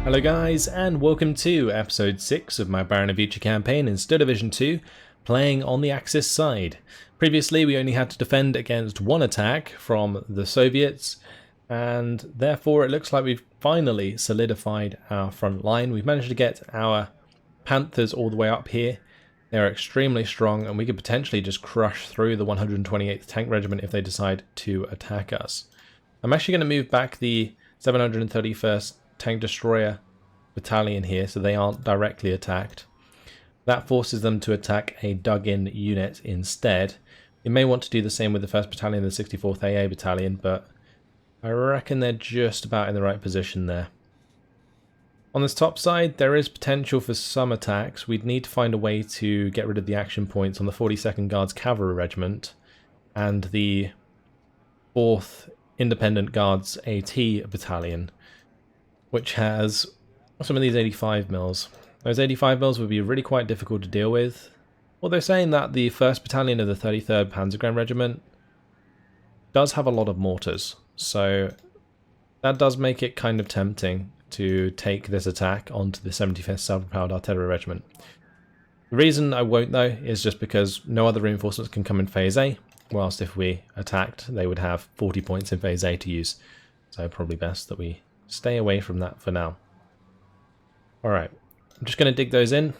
Hello guys, and welcome to episode 6 of my Baranavichy campaign in Steel Division 2, playing on the Axis side. Previously we only had to defend against one attack from the Soviets, and therefore it looks like we've finally solidified our front line. We've managed to get our Panthers all the way up here. They're extremely strong, and we could potentially just crush through the 128th Tank Regiment if they decide to attack us. I'm actually going to move back the 731st Tank Destroyer Battalion here so they aren't directly attacked. That forces them to attack a dug-in unit instead. You may want to do the same with the 1st Battalion and the 64th AA Battalion, but I reckon they're just about in the right position there. On this top side, there is potential for some attacks. We'd need to find a way to get rid of the action points on the 42nd Guards Cavalry Regiment and the 4th Independent Guards AT Battalion, which has some of these 85 mils. Those 85 mils would be really quite difficult to deal with. Well, they're saying that the 1st Battalion of the 33rd Panzergrenadier Regiment does have a lot of mortars, so that does make it kind of tempting to take this attack onto the 75th Self-Propelled Artillery Regiment. The reason I won't though is just because no other reinforcements can come in Phase A, whilst if we attacked they would have 40 points in Phase A to use, so probably best that we stay away from that for now. Alright, I'm just going to dig those in,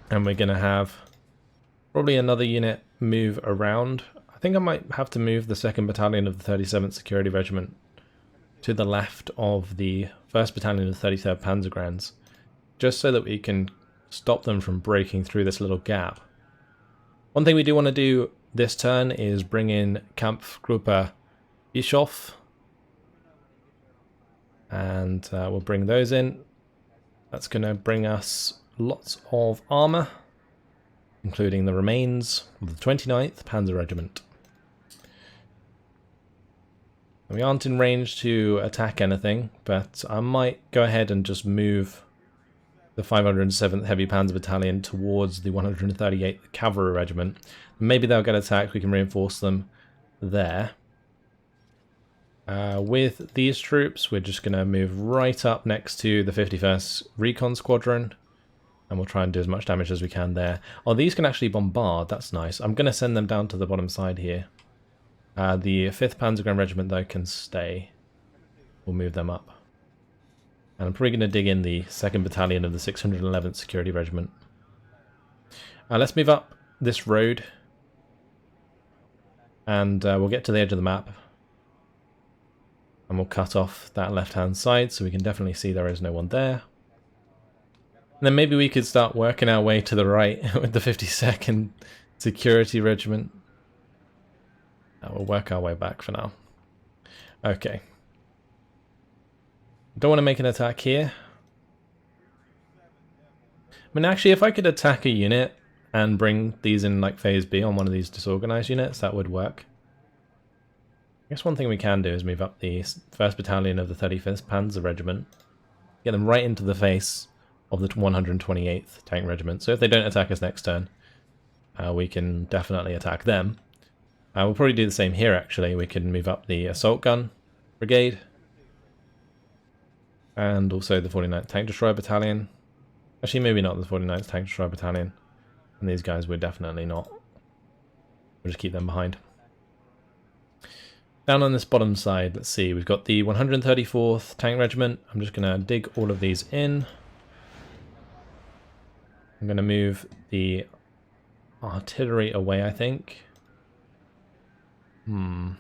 and we're going to have probably another unit move around. I think I might have to move the 2nd Battalion of the 37th Security Regiment to the left of the 1st Battalion of the 33rd Panzergrenadiers, just so that we can stop them from breaking through this little gap. One thing we do want to do this turn is bring in Kampfgruppe Bischof, and we'll bring those in. That's going to bring us lots of armour, including the remains of the 29th Panzer Regiment. We aren't in range to attack anything, but I might go ahead and just move the 507th Heavy Panzer Battalion towards the 138th Cavalry Regiment. Maybe they'll get attacked, we can reinforce them there. With these troops, we're just going to move right up next to the 51st Recon Squadron, and we'll try and do as much damage as we can there. Oh, these can actually bombard, that's nice. I'm going to send them down to the bottom side here. The 5th Panzergrenadier Regiment, though, can stay. We'll move them up. And I'm probably going to dig in the 2nd Battalion of the 611th Security Regiment. Let's move up this road, and we'll get to the edge of the map. And we'll cut off that left-hand side so we can definitely see there is no one there. And then maybe we could start working our way to the right with the 52nd Security Regiment. We'll work our way back for now. Okay. Don't want to make an attack here. I mean, actually, if I could attack a unit and bring these in like Phase B on one of these disorganized units, that would work. I guess one thing we can do is move up the 1st Battalion of the 35th Panzer Regiment, get them right into the face of the 128th Tank Regiment. So if they don't attack us next turn, we can definitely attack them. We'll probably do the same here actually. We can move up the Assault Gun Brigade, and also the 49th Tank Destroyer Battalion. Actually, maybe not the 49th Tank Destroyer Battalion. And these guys we're definitely not. We'll just keep them behind. Down on this bottom side, let's see, we've got the 134th Tank Regiment. I'm just going to dig all of these in. I'm going to move the artillery away, I think. I'm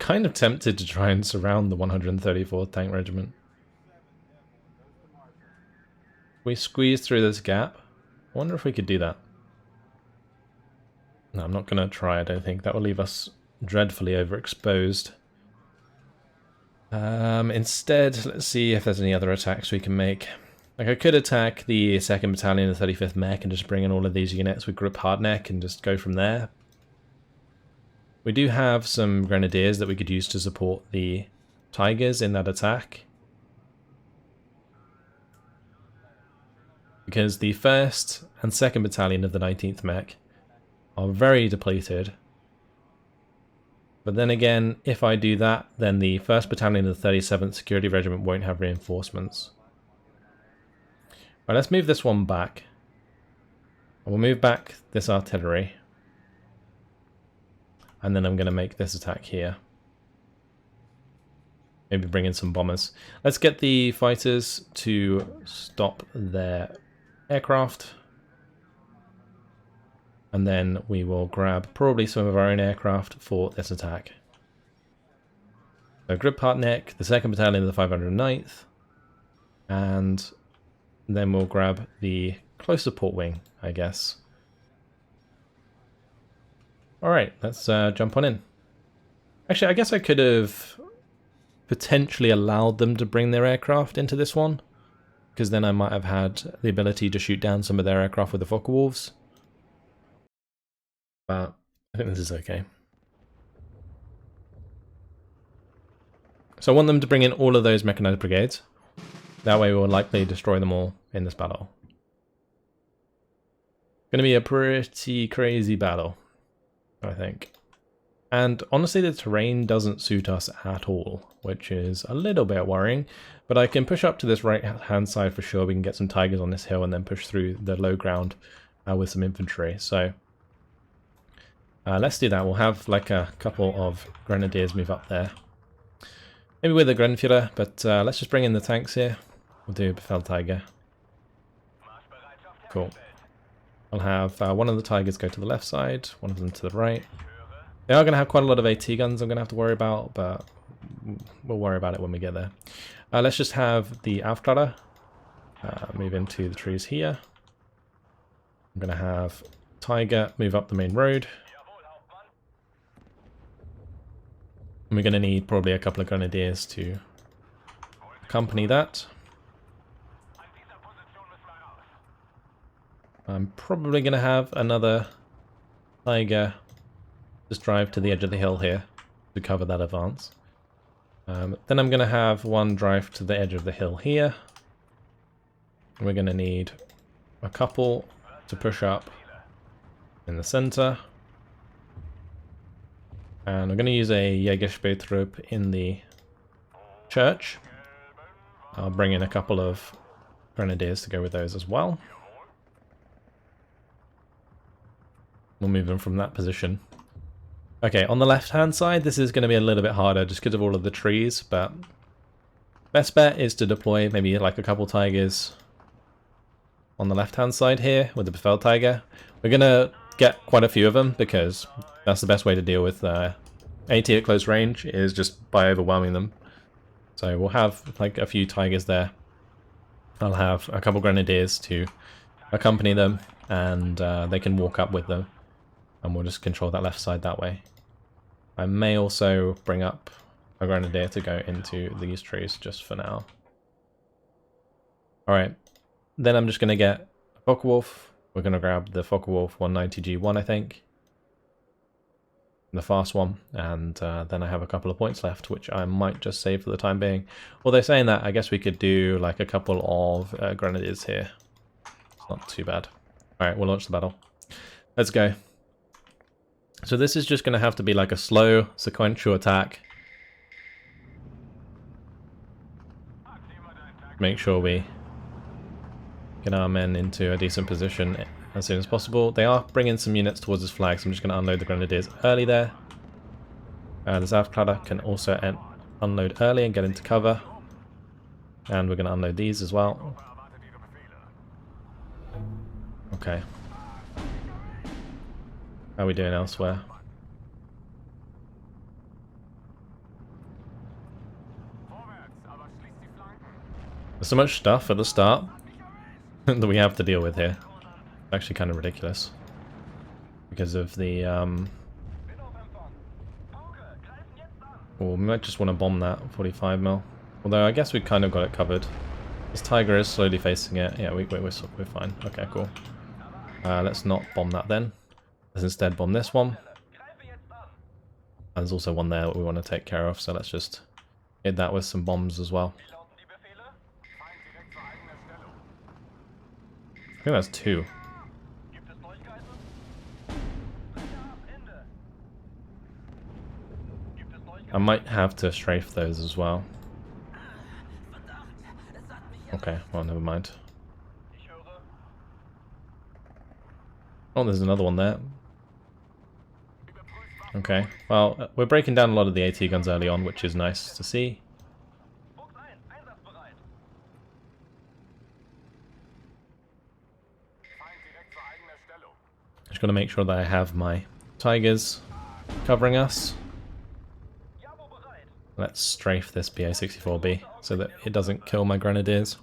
kind of tempted to try and surround the 134th Tank Regiment. We squeeze through this gap. I wonder if we could do that. No, I'm not going to try, I don't think. That will leave us dreadfully overexposed. Instead, let's see if there's any other attacks we can make. Like, I could attack the 2nd Battalion of the 35th Mech and just bring in all of these units with Group Hardneck and just go from there. We do have some Grenadiers that we could use to support the Tigers in that attack. Because the 1st and 2nd Battalion of the 19th Mech are very depleted. But then again, if I do that, then the 1st Battalion of the 37th Security Regiment won't have reinforcements. Right, let's move this one back. We'll move back this artillery. And then I'm going to make this attack here. Maybe bring in some bombers. Let's get the fighters to stop their aircraft. And then we will grab probably some of our own aircraft for this attack. So Grid Part Neck, the 2nd Battalion of the 509th. And then we'll grab the close support wing, I guess. Alright, let's jump on in. Actually, I guess I could have potentially allowed them to bring their aircraft into this one, because then I might have had the ability to shoot down some of their aircraft with the Focke-Wulfs. But I think this is okay. So I want them to bring in all of those mechanized brigades. That way we'll likely destroy them all in this battle. Going to be a pretty crazy battle, I think. And honestly, the terrain doesn't suit us at all, which is a little bit worrying. But I can push up to this right-hand side for sure. We can get some Tigers on this hill and then push through the low ground with some infantry. So let's do that. We'll have like a couple of Grenadiers move up there. Maybe with a Grenadier, but let's just bring in the tanks here. We'll do Befehltiger. Cool. I'll have one of the Tigers go to the left side, one of them to the right. They are going to have quite a lot of AT guns I'm going to have to worry about, but we'll worry about it when we get there. Let's just have the Aufklärer move into the trees here. I'm going to have Tiger move up the main road. And we're going to need probably a couple of Grenadiers to accompany that. I'm probably going to have another Tiger just drive to the edge of the hill here to cover that advance. Then I'm going to have one drive to the edge of the hill here. We're going to need a couple to push up in the center. And I'm going to use a Jägerspähtrupp in the church. I'll bring in a couple of Grenadiers to go with those as well. We'll move them from that position. Okay, on the left-hand side, this is going to be a little bit harder just because of all of the trees, but best bet is to deploy maybe like a couple Tigers on the left-hand side here with the Befehltiger. We're going to get quite a few of them because that's the best way to deal with AT at close range, is just by overwhelming them. So we'll have like a few Tigers there. I'll have a couple Grenadiers to accompany them, and they can walk up with them. And we'll just control that left side that way. I may also bring up a Grenadier to go into these trees just for now. Alright, then I'm just going to get a Focke-Wulf. We're going to grab the Focke-Wulf 190G1, I think. The fast one. And then I have a couple of points left, which I might just save for the time being. Although saying that, I guess we could do like a couple of Grenadiers here. It's not too bad. Alright, we'll launch the battle. Let's go. So this is just going to have to be like a slow, sequential attack. Make sure we get our men into a decent position as soon as possible. They are bringing some units towards this flag, so I'm just going to unload the Grenadiers early there. The Aufklärer can also unload early and get into cover. And we're going to unload these as well. Okay. How are we doing elsewhere? There's so much stuff at the start that we have to deal with here. It's actually kind of ridiculous. Because of the... Well, we might just want to bomb that 45mm. Although I guess we kind of got it covered. This Tiger is slowly facing it. Yeah, we're fine. Okay, cool. Let's not bomb that then. Let's instead bomb this one. And there's also one there that we want to take care of, so let's just hit that with some bombs as well. I think that's two. I might have to strafe those as well. Okay, well, never mind. Oh, there's another one there. Okay, well, we're breaking down a lot of the AT guns early on, which is nice to see. Just got to make sure that I have my Tigers covering us. Let's strafe this BA-64B so that it doesn't kill my Grenadiers.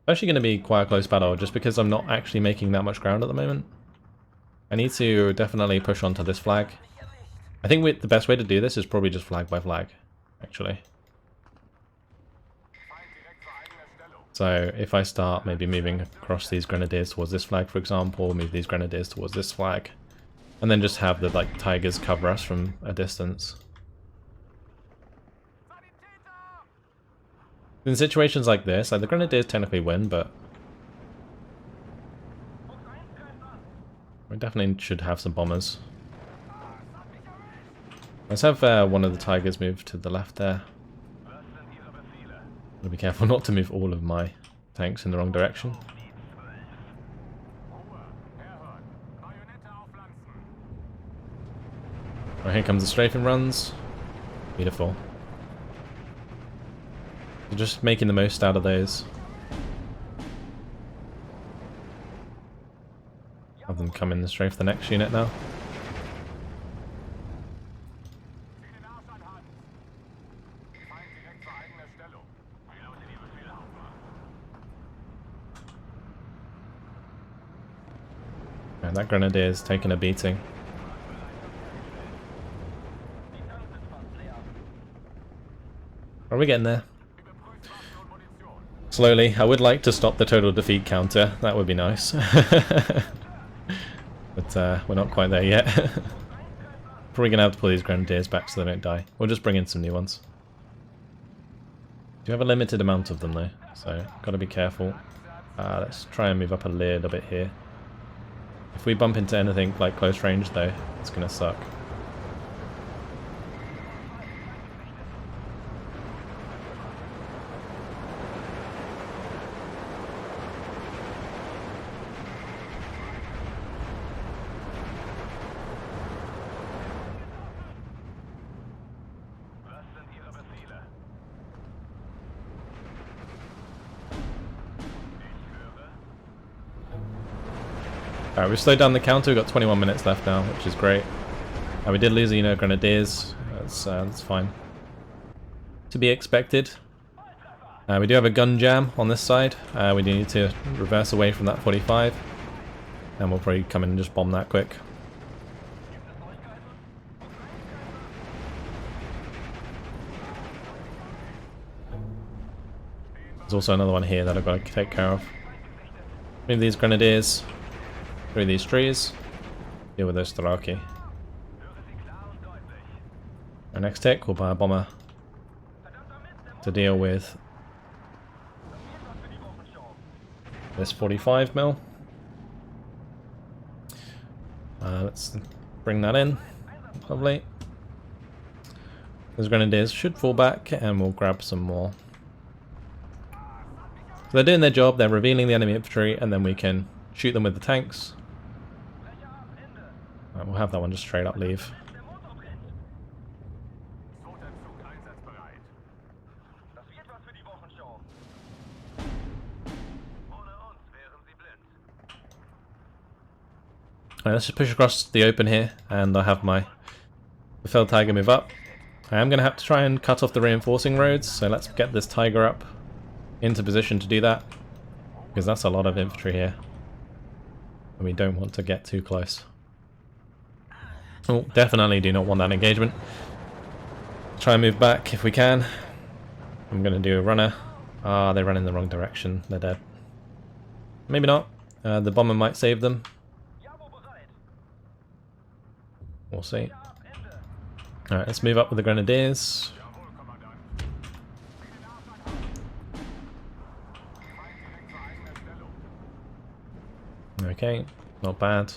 It's actually going to be quite a close battle just because I'm not actually making that much ground at the moment. I need to definitely push onto this flag. I think the best way to do this is probably just flag by flag, actually. So if I start maybe moving across these Grenadiers towards this flag, for example, move these Grenadiers towards this flag, and then just have the Tigers cover us from a distance. In situations like this, the Grenadiers technically win, but we definitely should have some bombers. Let's have one of the Tigers move to the left there. Gotta be careful not to move all of my tanks in the wrong direction. Right, here comes the strafing runs. Beautiful. So just making the most out of those. Have them come in and strafe the next unit now. And that Grenadier's taking a beating. Are we getting there? Slowly. I would like to stop the total defeat counter. That would be nice. But we're not quite there yet. Probably going to have to pull these Grenadiers back so they don't die. We'll just bring in some new ones. Do have a limited amount of them though, so got to be careful. Let's try and move up a little bit here. If we bump into anything like close range though, it's going to suck. Alright, we've slowed down the counter, we've got 21 minutes left now, which is great. We did lose, Grenadiers, that's fine. To be expected. We do have a gun jam on this side, we do need to reverse away from that 45. And we'll probably come in and just bomb that quick. There's also another one here that I've got to take care of. Move these Grenadiers through these trees. Deal with those Thraki. Our next tick, we'll buy a bomber to deal with this 45mm. Let's bring that in. Lovely. Those Grenadiers should fall back and we'll grab some more. So they're doing their job, they're revealing the enemy infantry, and then we can shoot them with the tanks. Right, we'll have that one just straight up leave. Alright, let's just push across the open here, and I'll have my Fell Tiger move up. I am going to have to try and cut off the reinforcing roads, so let's get this Tiger up into position to do that, because that's a lot of infantry here, and we don't want to get too close. Oh, definitely do not want that engagement. Try and move back if we can. I'm going to do a runner. Ah, they ran in the wrong direction. They're dead. Maybe not. The bomber might save them. We'll see. Alright, let's move up with the Grenadiers. Okay, not bad.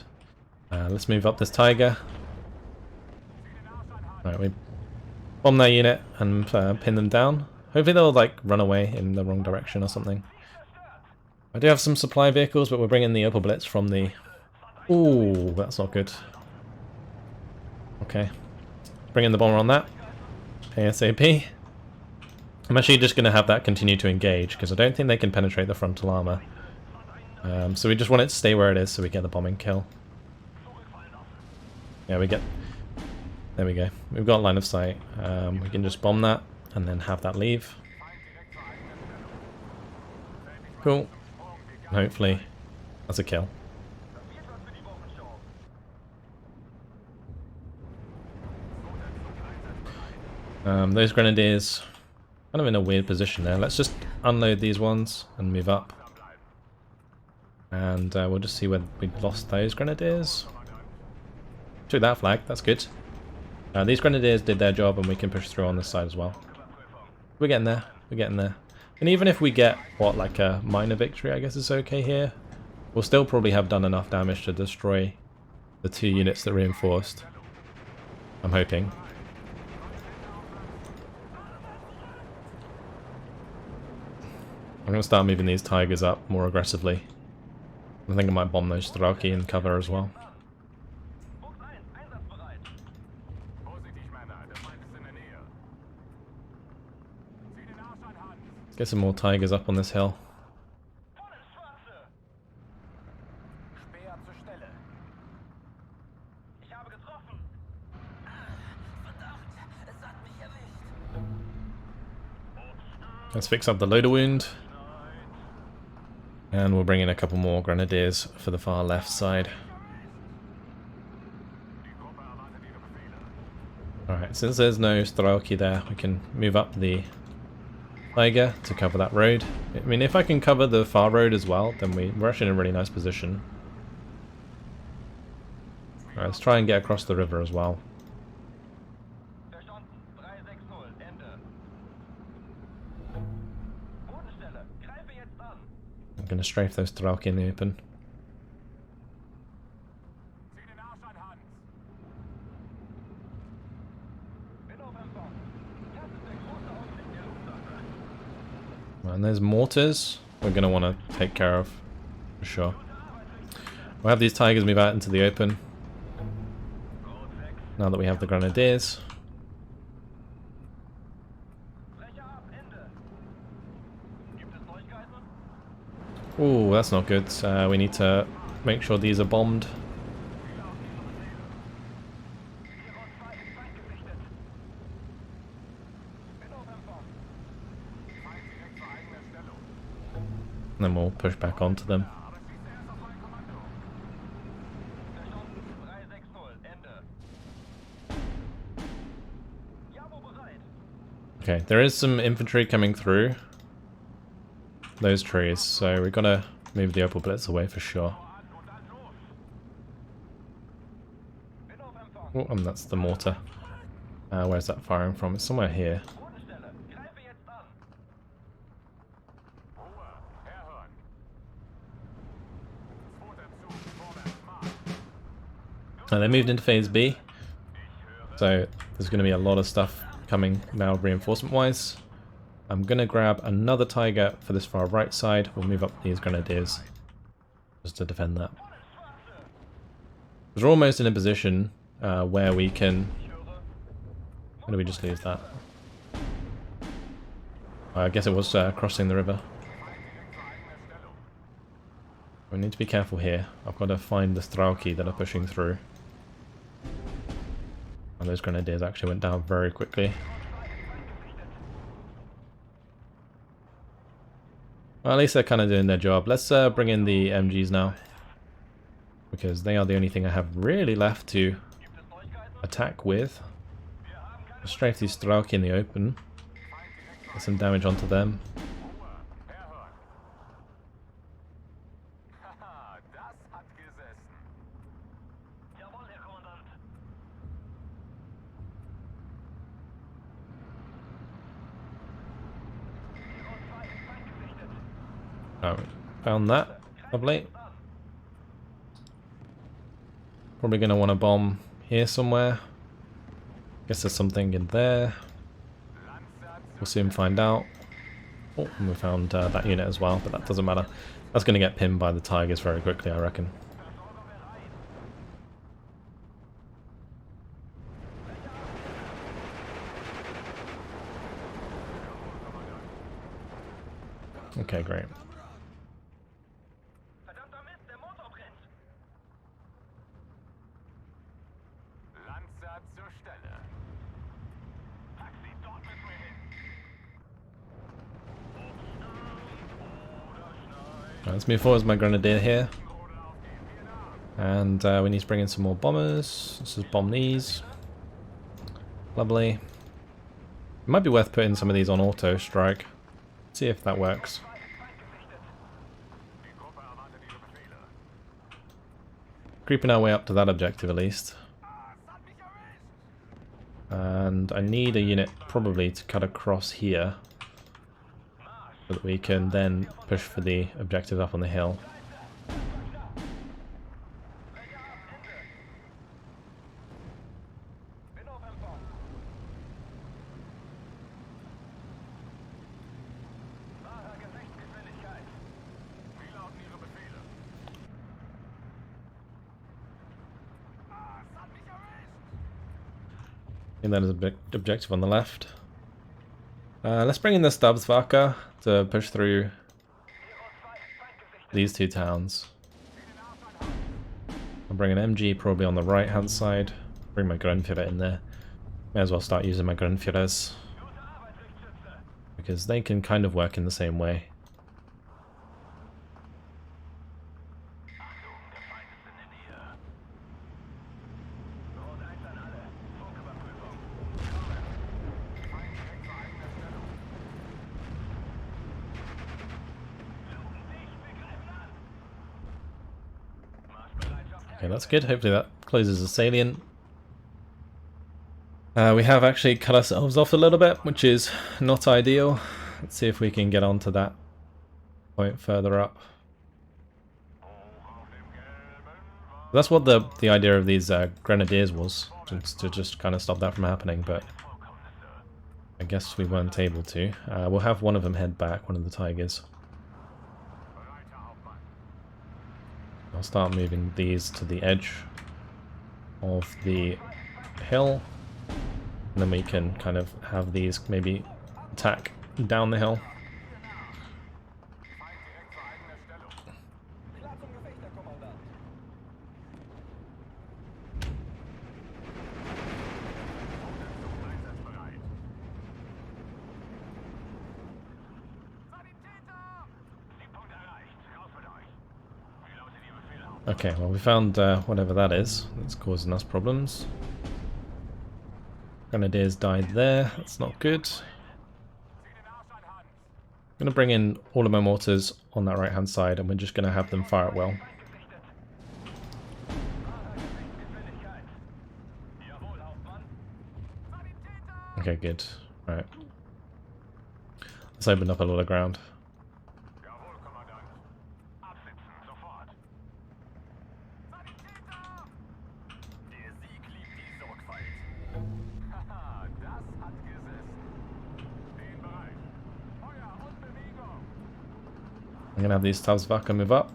Let's move up this Tiger. Right, we bomb their unit and pin them down. Hopefully they'll like run away in the wrong direction or something. I do have some supply vehicles, but we're bringing the Opel Blitz from the... Ooh, that's not good. Okay. Bring in the bomber on that. ASAP. I'm actually just going to have that continue to engage, because I don't think they can penetrate the frontal armor. So we just want it to stay where it is so we get the bombing kill. Yeah, we get... There we go. We've got line of sight. We can just bomb that and then have that leave. Cool. Hopefully that's a kill. Those grenadiers kind of in a weird position there. Let's just unload these ones and move up. And we'll just see where we lost those grenadiers. Took that flag, that's good. These grenadiers did their job and we can push through on this side as well. We're getting there, we're getting there. And even if we get, what, like a minor victory, I guess is okay here, we'll still probably have done enough damage to destroy the 2 units that reinforced. I'm hoping. I'm going to start moving these Tigers up more aggressively. I think I might bomb those Strelki in cover as well. Get some more Tigers up on this hill. Let's fix up the loader wound. And we'll bring in a couple more grenadiers for the far left side. Alright, since there's no Strelki there, we can move up the Tiger to cover that road. I mean, if I can cover the far road as well, then we're actually in a really nice position. Alright, let's try and get across the river as well. I'm going to strafe those Strelki in the open. And there's mortars we're going to want to take care of, for sure. We'll have these Tigers move out into the open, now that we have the Grenadiers. Ooh, that's not good. We need to make sure these are bombed. And then we'll push back onto them. Okay, there is some infantry coming through those trees, so we've got to move the Opel Blitz away for sure. Oh, and that's the mortar. Where's that firing from? It's somewhere here. And they moved into phase B, so there's going to be a lot of stuff coming now reinforcement wise. I'm going to grab another Tiger for this far right side. We'll move up these Grenadiers just to defend that. We're almost in a position where we can... Why do we just lose that? I guess it was crossing the river. We need to be careful here. I've got to find the Strelki that are pushing through. And those Grenadiers actually went down very quickly. Well, at least they're kind of doing their job. Let's bring in the MGs now, because they are the only thing I have really left to attack with. I'll strafe these Strelki in the open. Get some damage onto them. Oh, found that. Lovely. Probably going to want to bomb here somewhere. Guess there's something in there. We'll soon find out. Oh, and we found that unit as well, but that doesn't matter. That's going to get pinned by the Tigers very quickly, I reckon. Okay, great. Let's move forward with my grenadier here. And we need to bring in some more bombers. Let's just bomb these. Lovely. It might be worth putting some of these on auto strike. See if that works. Creeping our way up to that objective at least. And I need a unit probably to cut across here, so that we can then push for the objective up on the hill. And that is an objective on the left. Let's bring in the Stabswache to push through these two towns. I'll bring an MG probably on the right hand side. Bring my Grunführer in there. May as well start using my Grunführers, because they can kind of work in the same way. Okay, that's good. Hopefully that closes the salient. We have actually cut ourselves off a little bit, which is not ideal. Let's see if we can get onto that point further up. That's what the idea of these grenadiers was, to just kind of stop that from happening, but I guess we weren't able to. We'll have one of them head back, one of the Tigers. I'll start moving these to the edge of the hill, and then we can kind of have these maybe attack down the hill. Okay, well we found whatever that is that's causing us problems. Grenadiers died there, that's not good. I'm going to bring in all of my mortars on that right hand side, and we're just going to have them fire at will. Okay, good. Right. Let's open up a lot of ground. I'm going to have these Stabswache move up.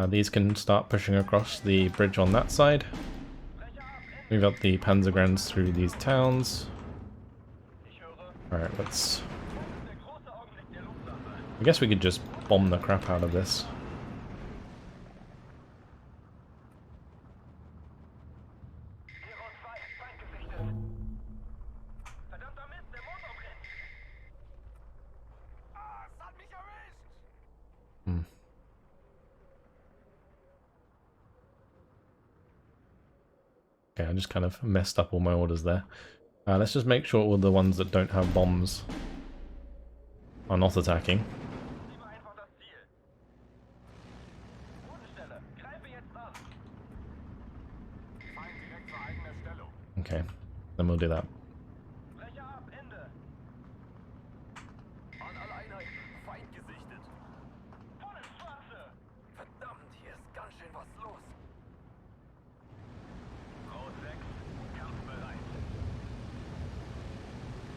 These can start pushing across the bridge on that side. Move up the Panzergrenz through these towns. Alright, let's... I guess we could just bomb the crap out of this. Okay, I just kind of messed up all my orders there. Let's just make sure all the ones that don't have bombs are not attacking. Okay, then we'll do that.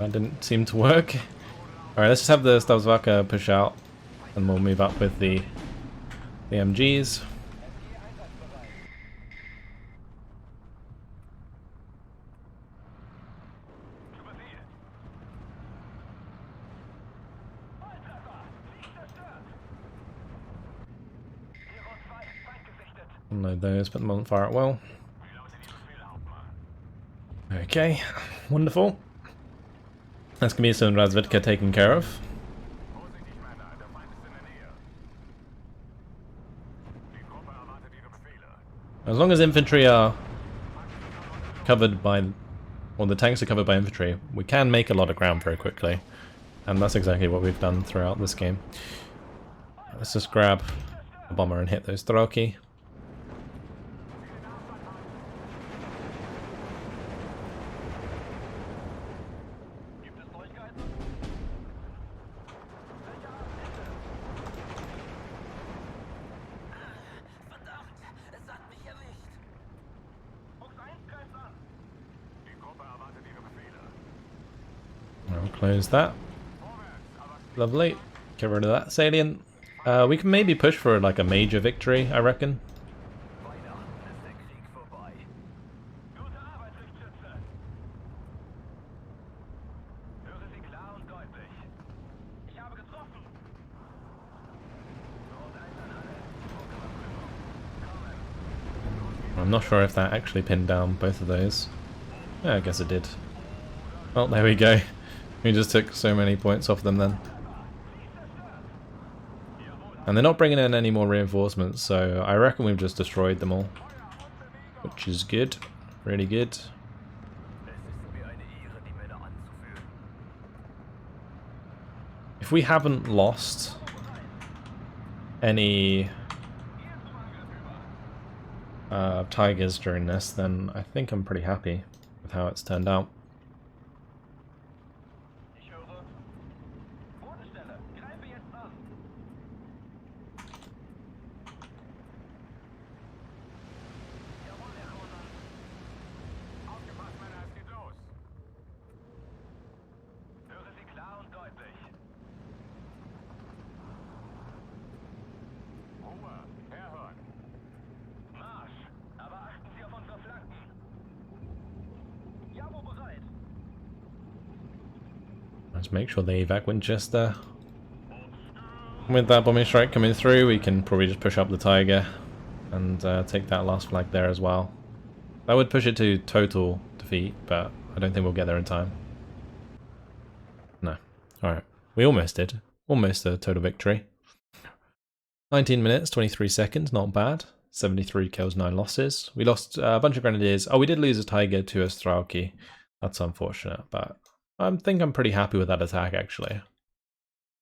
That didn't seem to work. Alright, let's just have the Stavsvaka push out, and we'll move up with the MGs. Unload those, put them on fire at will. Okay, wonderful. That's gonna be some Razvedka taken care of. As long as infantry are covered by, or the tanks are covered by infantry, we can make a lot of ground very quickly. And that's exactly what we've done throughout this game. Let's just grab a bomber and hit those Thraki. I'll close that. Lovely. Get rid of that salient. We can maybe push for like a major victory, I reckon. I'm not sure if that actually pinned down both of those. Yeah, I guess it did. Well, there we go. We just took so many points off them then. And they're not bringing in any more reinforcements, so I reckon we've just destroyed them all. Which is good. Really good. If we haven't lost any tigers during this, then I think I'm pretty happy with how it's turned out. Let's make sure they evac Winchester. With that bombing strike coming through, we can probably just push up the Tiger and take that last flag there as well. That would push it to total defeat, but I don't think we'll get there in time. No. Alright. We almost did. Almost a total victory. 19 minutes, 23 seconds, not bad. 73 kills, 9 losses. We lost a bunch of grenadiers. Oh, we did lose a Tiger to a Strauki. That's unfortunate, but I think I'm pretty happy with that attack, actually.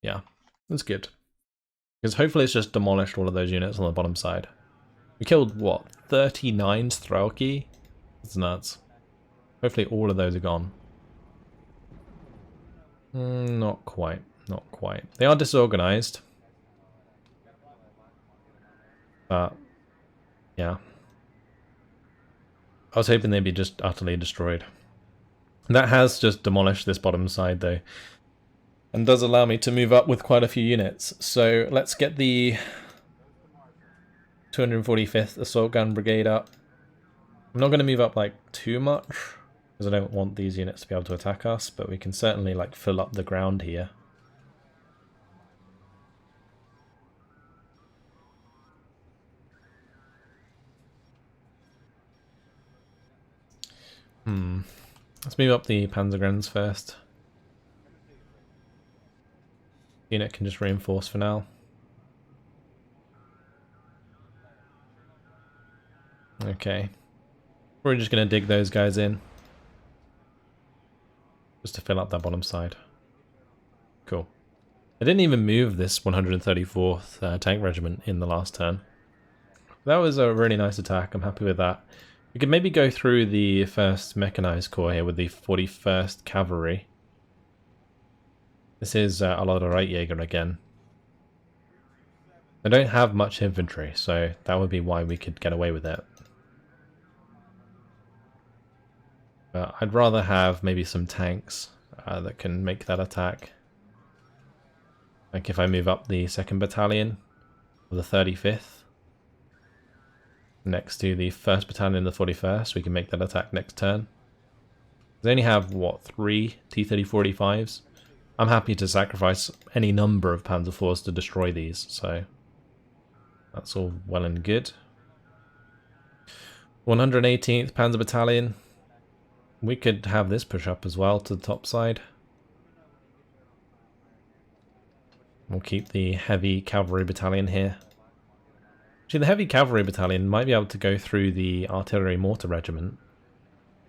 Yeah, that's good. Because hopefully it's just demolished all of those units on the bottom side. We killed, what, 39 Strauki? That's nuts. Hopefully all of those are gone. Not quite, not quite. They are disorganized. But, yeah. I was hoping they'd be just utterly destroyed. That has just demolished this bottom side though, and does allow me to move up with quite a few units. So let's get the 245th Assault Gun Brigade up. I'm not going to move up like too much, because I don't want these units to be able to attack us, but we can certainly like fill up the ground here. Let's move up the Panzergrens first. Unit can just reinforce for now. Okay. We're just going to dig those guys in. Just to fill up that bottom side. Cool. I didn't even move this 134th Tank Regiment in the last turn. That was a really nice attack. I'm happy with that. We could maybe go through the 1st Mechanized Corps here with the 41st Cavalry. This is Allada Reitjäger again. They don't have much infantry, so that would be why we could get away with it. But I'd rather have maybe some tanks. that can make that attack. Like if I move up the 2nd Battalion of the 35th next to the 1st Battalion of the 41st, we can make that attack next turn. They only have, what, 3 T-34-85s? I'm happy to sacrifice any number of Panzer IVs to destroy these, so that's all well and good. 118th Panzer Battalion. We could have this push up as well to the top side. We'll keep the heavy cavalry battalion here. Actually, the heavy cavalry battalion might be able to go through the artillery mortar regiment.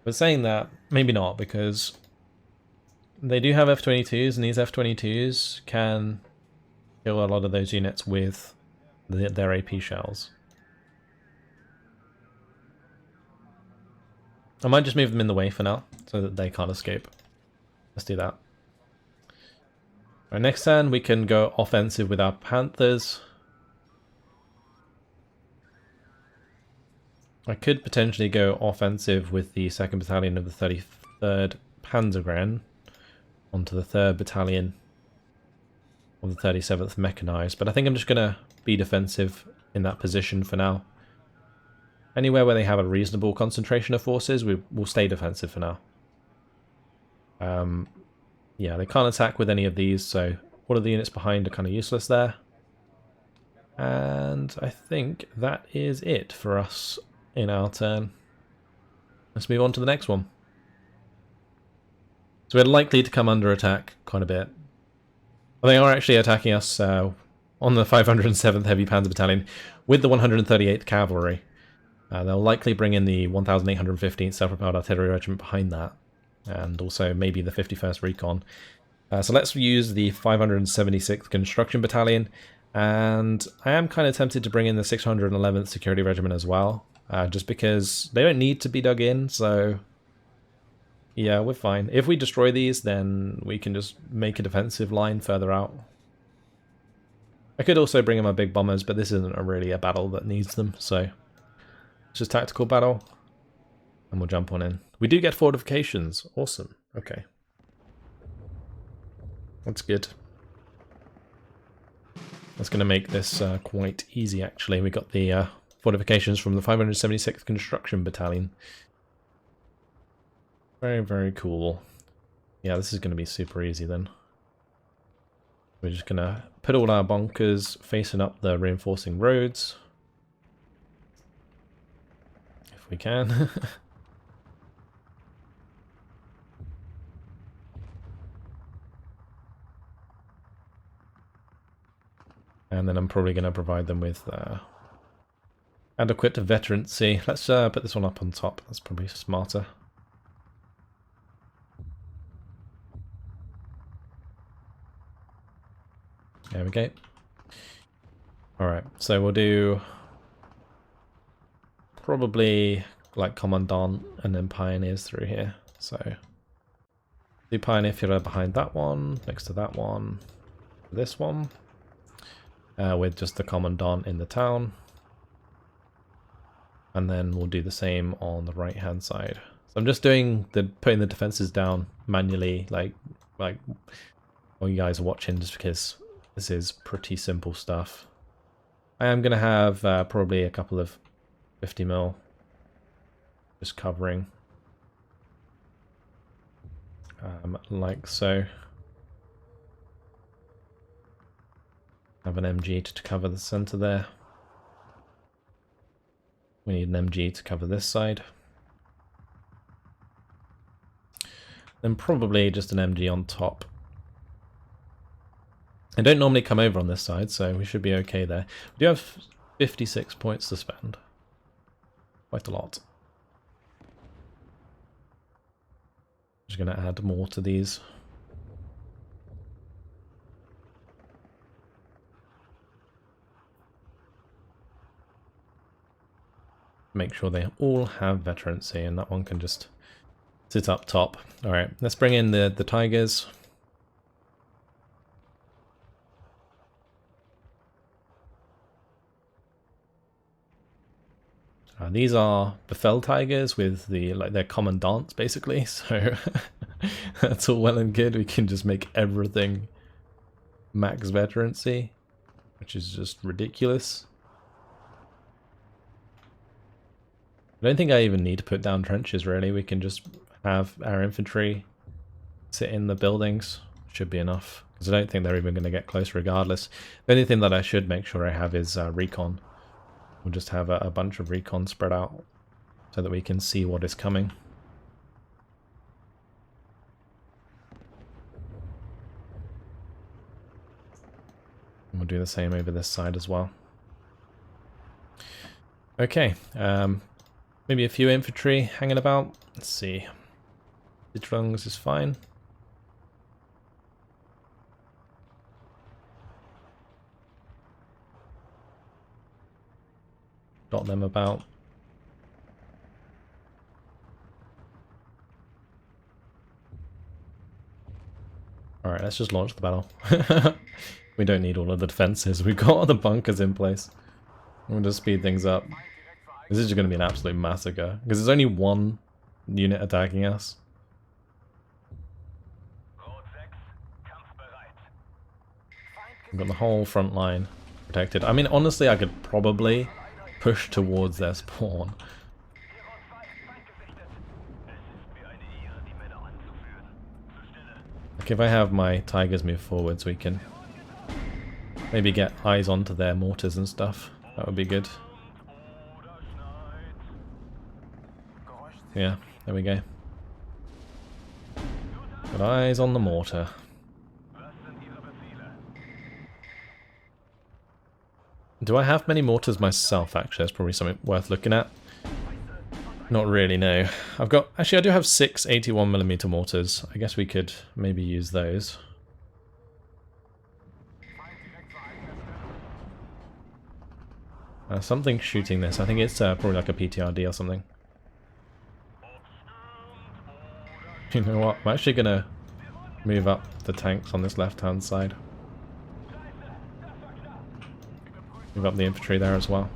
But saying that, maybe not, because they do have F-22s, and these F-22s can kill a lot of those units with their AP shells. I might just move them in the way for now, so that they can't escape. Let's do that. Right, next turn we can go offensive with our Panthers. I could potentially go offensive with the 2nd Battalion of the 33rd Panzergren onto the 3rd Battalion of the 37th Mechanized, but I think I'm just going to be defensive in that position for now. Anywhere where they have a reasonable concentration of forces, we'll stay defensive for now. Yeah, they can't attack with any of these, so all of the units behind are kind of useless there. And I think that is it for us in our turn. Let's move on to the next one. So we're likely to come under attack quite a bit. Well, they are actually attacking us on the 507th Heavy Panzer Battalion with the 138th Cavalry. They'll likely bring in the 1815th Self-Propelled Artillery Regiment behind that, and also maybe the 51st Recon. So let's use the 576th Construction Battalion, and I am kind of tempted to bring in the 611th Security Regiment as well, just because they don't need to be dug in, so yeah, we're fine. If we destroy these, then we can just make a defensive line further out. I could also bring in my big bombers, but this isn't really a battle that needs them, so it's just tactical battle, and we'll jump on in. We do get fortifications. Awesome. Okay. That's good. That's going to make this quite easy, actually. We got the fortifications from the 576th Construction Battalion. Very, very cool. Yeah, this is going to be super easy then. We're just going to put all our bunkers facing up the reinforcing roads. We can. And then I'm probably going to provide them with adequate veterancy. Let's put this one up on top. That's probably smarter. There we go. Alright, so we'll do probably like Commandant and then Pioneers through here. So do Pioneer Führer behind that one, next to that one, this one, with just the Commandant in the town. And then we'll do the same on the right hand side. So I'm just doing putting the defenses down manually, like while you guys are watching, just because this is pretty simple stuff. I am going to have probably a couple of 50mm just covering, like so. Have an MG to cover the center there. We need an MG to cover this side. Then probably just an MG on top. I don't normally come over on this side, so we should be okay there. We do have 56 points to spend. Quite a lot. Just going to add more to these. Make sure they all have veterancy, and that one can just sit up top. Alright, let's bring in the Tigers. These are Befehl Tigers with the they're commandants basically, so That's all well and good. We can just make everything max veterancy, which is just ridiculous. I don't think I even need to put down trenches, really. We can just have our infantry sit in the buildings. Should be enough, because I don't think they're even going to get close regardless. The only thing that I should make sure I have is recon. We'll just have a bunch of recon spread out so that we can see what is coming. And we'll do the same over this side as well. Okay, maybe a few infantry hanging about. Let's see. Sitrungs is fine. Dot them about. Alright, let's just launch the battle. We don't need all of the defenses. We've got all the bunkers in place. We'll just speed things up. This is just going to be an absolute massacre, because there's only one unit attacking us. We've got the whole front line protected. I mean, honestly, I could probably push towards their spawn. Like if I have my tigers move forwards, we can maybe get eyes onto their mortars and stuff. That would be good. Yeah, there we go. Got eyes on the mortar. Do I have many mortars myself, actually? That's probably something worth looking at. Not really, no. I've got... Actually, I do have 6 81mm mortars. I guess we could maybe use those. Something's shooting this. I think it's probably like a PTRD or something. You know what? I'm actually going to move up the tanks on this left-hand side. Move up the infantry there as well.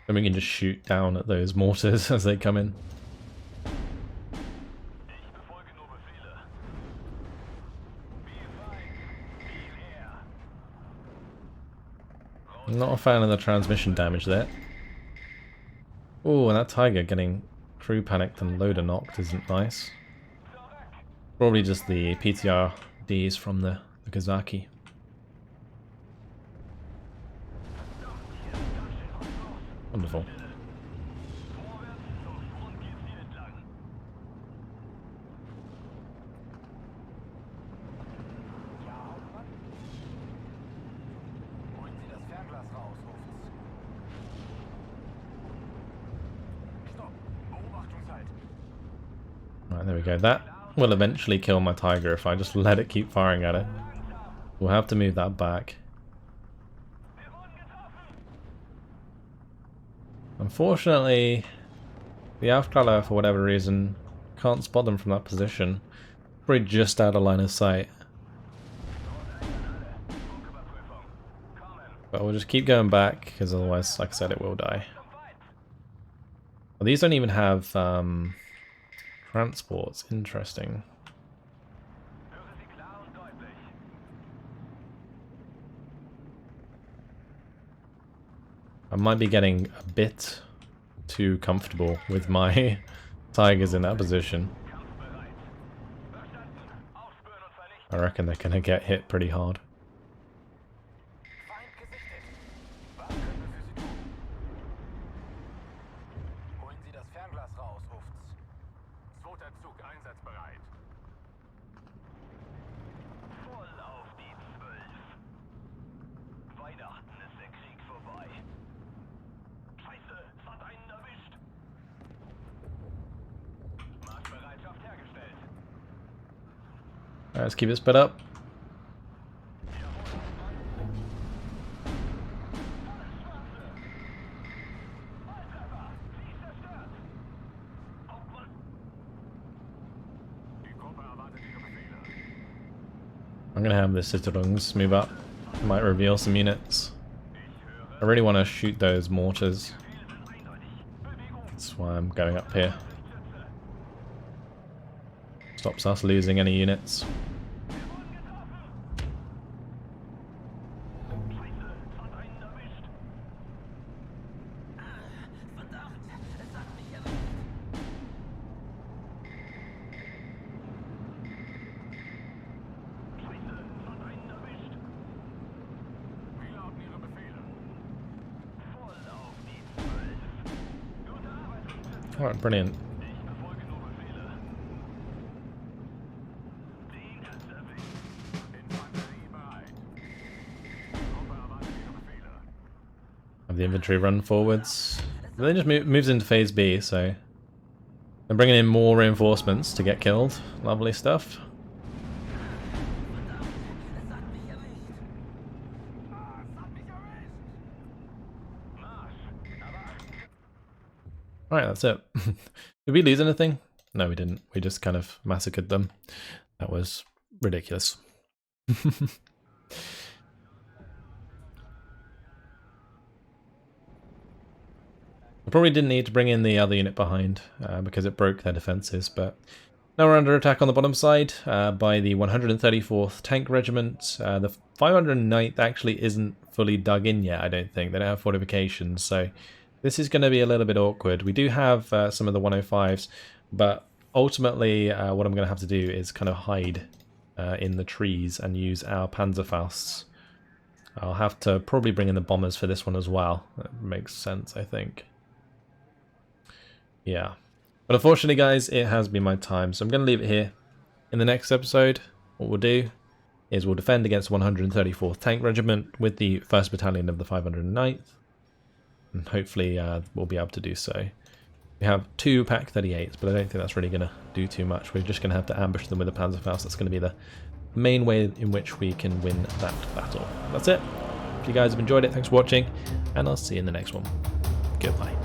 Then we can just shoot down at those mortars as they come in. I'm not a fan of the transmission damage there. Oh, and that tiger getting crew panicked and loader knocked isn't nice. Probably just the PTRDs from the Kazaki. Wonderful. Right, there we go. That will eventually kill my tiger if I just let it keep firing at it. We'll have to move that back. Unfortunately, the Afghala, for whatever reason, can't spot them from that position. Probably just out of line of sight. But we'll just keep going back, because otherwise, like I said, it will die. Well, these don't even have transports. Interesting. I might be getting a bit too comfortable with my tigers in that position. I reckon they're gonna get hit pretty hard. Alright, let's keep it sped up. I'm gonna have the Sitrungs move up. Might reveal some units. I really want to shoot those mortars. That's why I'm going up here. Stops us losing any units. Alright, brilliant. Have the infantry run forwards. But then just moves into phase B, so I'm bringing in more reinforcements to get killed. Lovely stuff. Alright, that's it. Did we lose anything? No, we didn't. We just kind of massacred them. That was ridiculous. I probably didn't need to bring in the other unit behind because it broke their defences, but now we're under attack on the bottom side by the 134th Tank Regiment. The 509th actually isn't fully dug in yet, I don't think. They don't have fortifications, so this is going to be a little bit awkward. We do have some of the 105s, but ultimately what I'm going to have to do is kind of hide in the trees and use our Panzerfausts. I'll have to probably bring in the bombers for this one as well. That makes sense, I think. Yeah. But unfortunately, guys, it has been my time, so I'm going to leave it here. In the next episode, what we'll do is we'll defend against the 134th Tank Regiment with the 1st Battalion of the 509th. And hopefully we'll be able to do so. We have 2 Pak 38s, but I don't think that's really going to do too much. We're just going to have to ambush them with a Panzerfaust. That's going to be the main way in which we can win that battle. That's it. If you guys have enjoyed it, thanks for watching, and I'll see you in the next one. Goodbye.